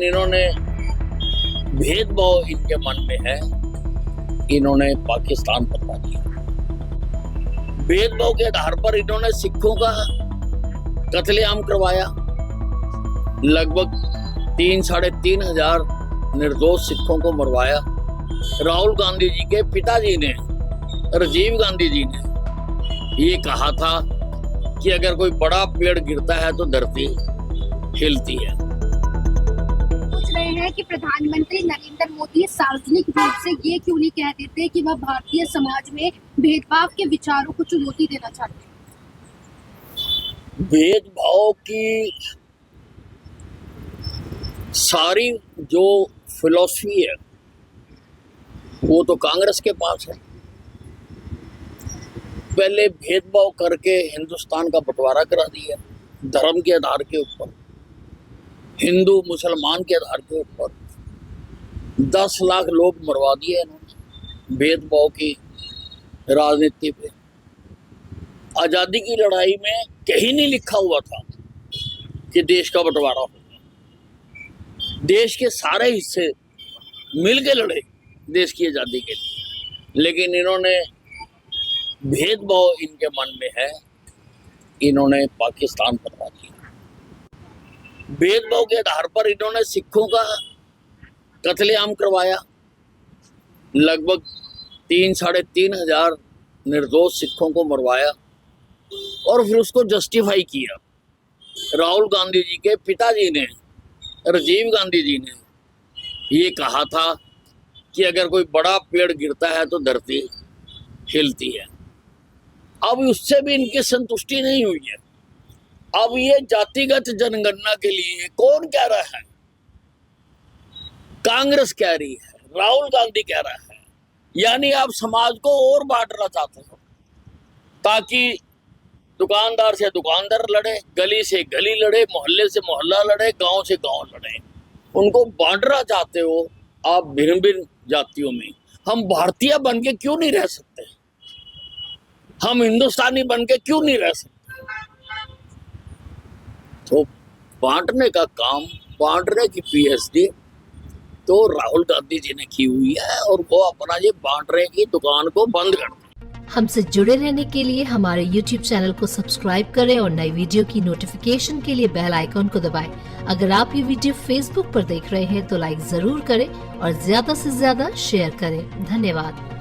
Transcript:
इन्होंने भेदभाव इनके मन में है, इन्होंने पाकिस्तान बनवा दिया। भेदभाव के आधार पर इन्होंने सिखों का कत्लेआम करवाया। लगभग 3-3.5 हजार निर्दोष सिखों को मरवाया। राहुल गांधी जी के पिताजी ने, राजीव गांधी जी ने ये कहा था कि अगर कोई बड़ा पेड़ गिरता है तो धरती हिलती है। पूछ रहे हैं कि प्रधानमंत्री नरेंद्र मोदी सार्वजनिक रूप से ये क्यों नहीं कह देते कि वह भारतीय समाज में भेदभाव के विचारों को चुनौती देना चाहते हैं। भेदभाव की सारी जो फिलॉसफी है वो तो कांग्रेस के पास है। पहले भेदभाव करके हिंदुस्तान का बंटवारा करा दिया धर्म के आधार के ऊपर, हिंदू मुसलमान के आधार के ऊपर। 10 लाख लोग मरवा दिए इन्होंने भेदभाव की राजनीति पे। आजादी की लड़ाई में कहीं नहीं लिखा हुआ था कि देश का बंटवारा होगा। देश के सारे हिस्से मिलके लड़े देश की आजादी के लिए, लेकिन इन्होंने भेदभाव इनके मन में है, इन्होंने पाकिस्तान बनवा दिया। भेदभाव के आधार पर इन्होंने सिखों का कत्लेआम करवाया। लगभग 3-3.5 हजार निर्दोष सिखों को मरवाया और फिर उसको जस्टिफाई किया। राहुल गांधी जी के पिताजी ने, राजीव गांधी जी ने ये कहा था कि अगर कोई बड़ा पेड़ गिरता है तो धरती हिलती है। अब उससे भी इनकी संतुष्टि नहीं हुई है। अब ये जातिगत जनगणना के लिए कौन कह रहा है? कांग्रेस कह रही है, राहुल गांधी कह रहा है। यानी आप समाज को और बांटना चाहते हो ताकि दुकानदार से दुकानदार लड़े, गली से गली लड़े, मोहल्ले से मोहल्ला लड़े, गांव से गांव लड़े। उनको बांटना चाहते हो आप भिन्न भिन्न जातियों में। हम भारतीय बन के क्यों नहीं रह सकते? हम हिंदुस्तानी बन के क्यों नहीं रह सकते? तो बांटने का काम, बांटने की पीएचडी तो राहुल गांधी जी ने की हुई है और वो अपना ये बांटने की दुकान को बंद कर दें। हमसे जुड़े रहने के लिए हमारे YouTube चैनल को सब्सक्राइब करें और नई वीडियो की नोटिफिकेशन के लिए बेल आइकॉन को दबाएं। अगर आप ये वीडियो Facebook पर देख रहे हैं तो लाइक जरूर करें और ज्यादा से ज्यादा शेयर करें। धन्यवाद।